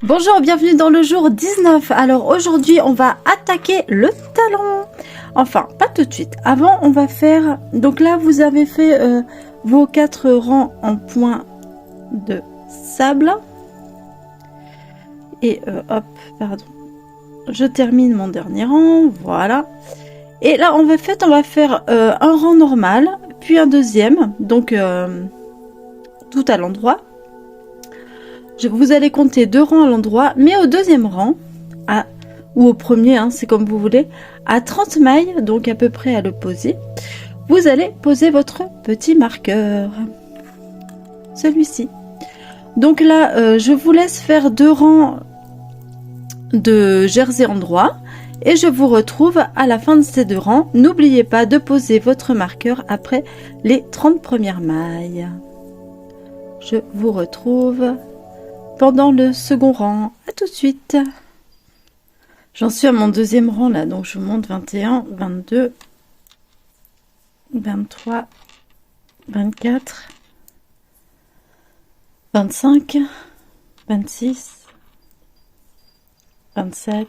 Bonjour, bienvenue dans le jour 19. Alors aujourd'hui, on va attaquer le talon. Enfin, pas tout de suite. Avant, on va faire... Donc là, vous avez fait vos 4 rangs en point de sable. Et hop, pardon. Je termine mon dernier rang, voilà. Et là, on va faire un rang normal, puis un deuxième. Donc, tout à l'endroit. Vous allez compter 2 rangs à l'endroit, mais au deuxième rang, ou au premier, hein, c'est comme vous voulez, à 30 mailles, donc à peu près à l'opposé, vous allez poser votre petit marqueur. Celui-ci. Donc là, je vous laisse faire 2 rangs de jersey endroit, et je vous retrouve à la fin de ces 2 rangs. N'oubliez pas de poser votre marqueur après les 30 premières mailles. Je vous retrouve pendant le second rang. À tout de suite. J'en suis à mon deuxième rang là, donc je monte 21, 22, 23, 24, 25, 26, 27,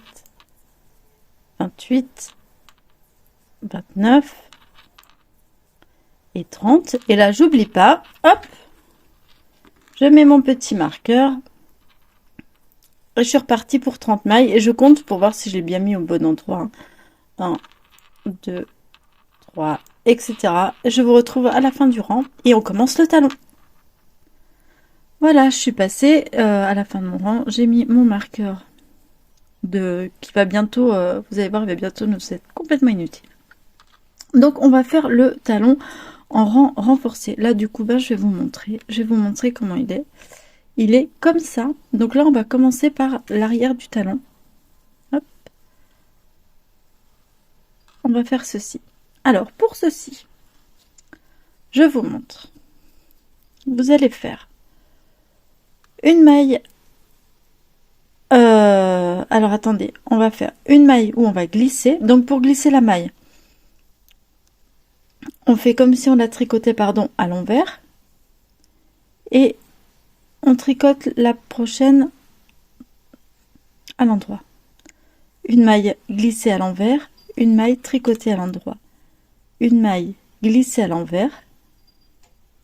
28, 29 et 30. Et là, j'oublie pas, hop, je mets mon petit marqueur. Je suis repartie pour 30 mailles et je compte pour voir si j'ai bien mis au bon endroit. 1, 2, 3, etc. Je vous retrouve à la fin du rang et on commence le talon. Voilà, je suis passée à la fin de mon rang. J'ai mis mon marqueur qui va bientôt, vous allez voir, il va bientôt nous être complètement inutile. Donc on va faire le talon en rang renforcé. Là du coup, je vais vous montrer comment il est. Il est comme ça. Donc là, on va commencer par l'arrière du talon. Hop. On va faire ceci. Alors, pour ceci, je vous montre. Vous allez faire une maille. Alors, attendez. On va faire une maille où on va glisser. Donc, pour glisser la maille, on fait comme si on la tricotait, pardon, à l'envers. Et on tricote la prochaine à l'endroit. Une maille glissée à l'envers, une maille tricotée à l'endroit, une maille glissée à l'envers,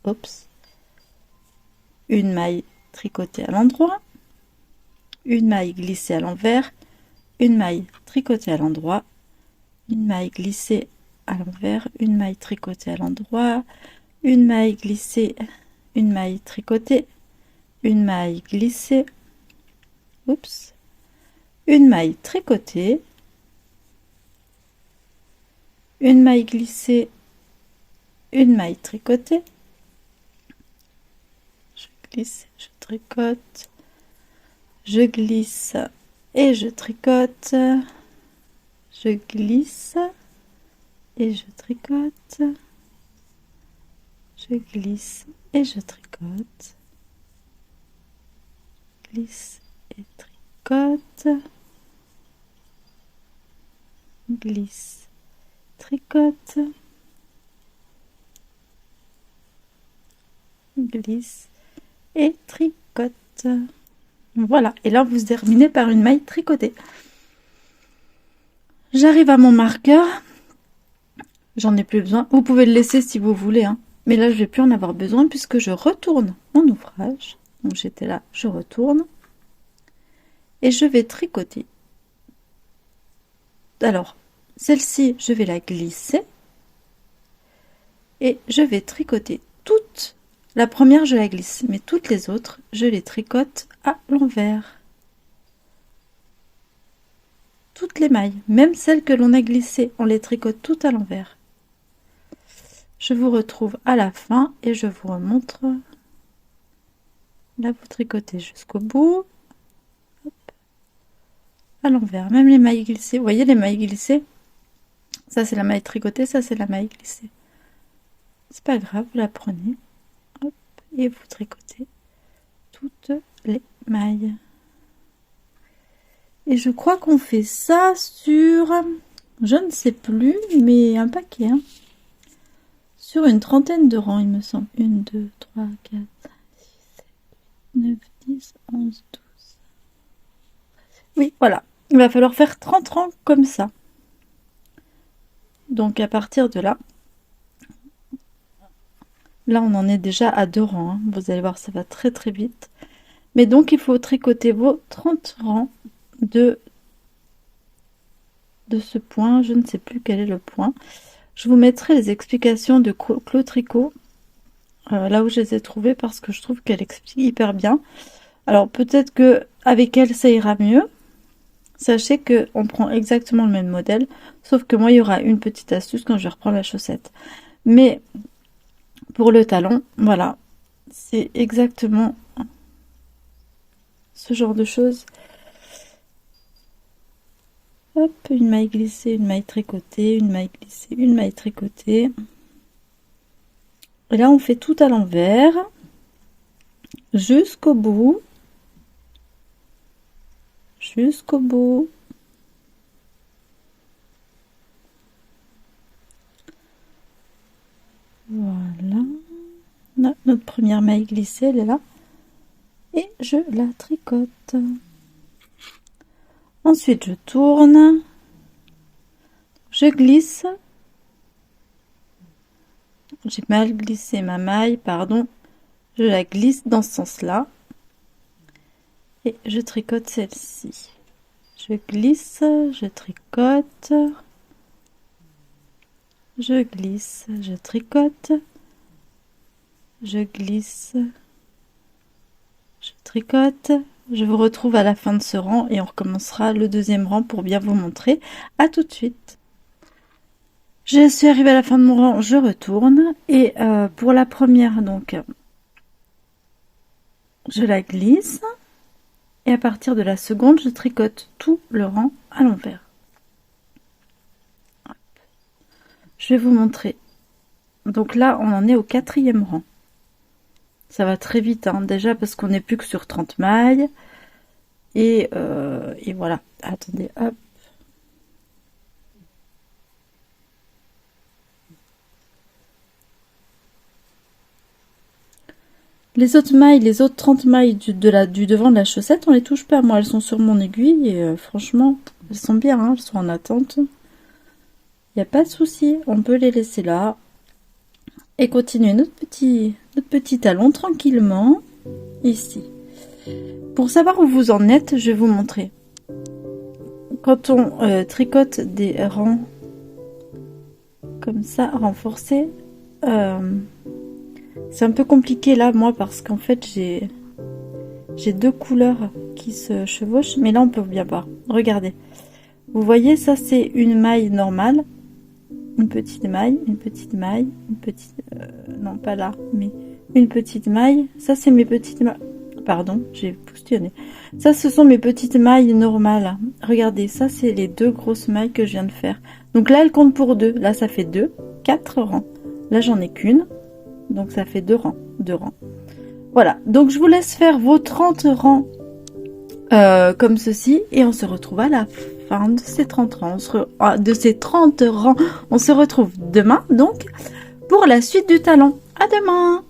oups, une maille tricotée à l'endroit, une maille glissée à l'envers, une maille tricotée à l'endroit, une maille glissée à l'envers, une maille tricotée à l'endroit, une maille glissée, une maille tricotée, une maille glissée, oups, une maille tricotée, une maille glissée, une maille tricotée, je glisse, je tricote, je glisse et je tricote, je glisse et je tricote, je glisse et je tricote, glisse et tricote, glisse, tricote, glisse et tricote. Voilà, et là vous terminez par une maille tricotée. J'arrive à mon marqueur. J'en ai plus besoin. Vous pouvez le laisser si vous voulez, hein. Mais là je vais plus en avoir besoin puisque je retourne mon ouvrage. Donc j'étais là, je retourne et je vais tricoter. Alors celle-ci, je vais la glisser et je vais tricoter toute la première, je la glisse, mais toutes les autres, je les tricote à l'envers. Toutes les mailles, même celles que l'on a glissées, on les tricote toutes à l'envers. Je vous retrouve à la fin et je vous remontre. Là, vous tricotez jusqu'au bout. Hop. À l'envers, même les mailles glissées. Vous voyez les mailles glissées? Ça, c'est la maille tricotée, ça, c'est la maille glissée. C'est pas grave, vous la prenez. Hop, et vous tricotez toutes les mailles. Et je crois qu'on fait ça sur, je ne sais plus, mais un paquet, hein. Sur une trentaine de rangs, il me semble. 1, 2, 3, 4, 5, 6, 7, 9, 10, 11, 12. Oui, voilà. Il va falloir faire 30 rangs comme ça. Donc à partir de là, on en est déjà à 2 rangs. Hein. Vous allez voir, ça va très très vite. Mais donc il faut tricoter vos 30 rangs de ce point. Je ne sais plus quel est le point. Je vous mettrai les explications de Clo Tricot là où je les ai trouvées parce que je trouve qu'elle explique hyper bien. Alors peut-être que avec elle ça ira mieux. Sachez que on prend exactement le même modèle, sauf que moi il y aura une petite astuce quand je vais reprendre la chaussette. Mais pour le talon, voilà, c'est exactement ce genre de choses. Hop, une maille glissée, une maille tricotée, une maille glissée, une maille tricotée. Et là on fait tout à l'envers jusqu'au bout. Jusqu'au bout. Voilà. Là, notre première maille glissée, elle est là. Et je la tricote. Ensuite, je tourne. Je glisse. J'ai mal glissé ma maille, pardon. Je la glisse dans ce sens-là. Et je tricote celle-ci. Je glisse, je tricote. Je glisse, je tricote. Je glisse. Je tricote. Je vous retrouve à la fin de ce rang et on recommencera le deuxième rang pour bien vous montrer. À tout de suite. Je suis arrivée à la fin de mon rang, je retourne. Et pour la première, donc, je la glisse. Et à partir de la seconde, je tricote tout le rang à l'envers. Je vais vous montrer. Donc là, on en est au 4e rang. Ça va très vite, hein, déjà parce qu'on n'est plus que sur 30 mailles. Et voilà. Attendez, hop. Les autres mailles, les autres 30 mailles du devant de la chaussette, on les touche pas. Moi, elles sont sur mon aiguille et franchement, elles sont bien, hein, elles sont en attente. Il n'y a pas de souci, on peut les laisser là. Et continuer notre petit talon tranquillement, ici. Pour savoir où vous en êtes, je vais vous montrer. Quand on tricote des rangs comme ça, renforcés, c'est un peu compliqué là, moi, parce qu'en fait, j'ai deux couleurs qui se chevauchent, mais là, on peut bien voir. Regardez. Vous voyez, ça, c'est une maille normale. Une petite maille, une petite maille, une petite... non, pas là, mais une petite maille. Ça, c'est mes petites mailles. Pardon, j'ai postillonné. Ça, ce sont mes petites mailles normales. Regardez, ça, c'est les deux grosses mailles que je viens de faire. Donc là, elles comptent pour 2. Là, ça fait 2, 4 rangs. Là, j'en ai qu'une. Donc, ça fait 2 rangs. 2 rangs. Voilà. Donc, je vous laisse faire vos 30 rangs comme ceci. Et on se retrouve à la fin de ces 30 rangs. De ces 30 rangs, on se retrouve demain, donc, pour la suite du talon. À demain!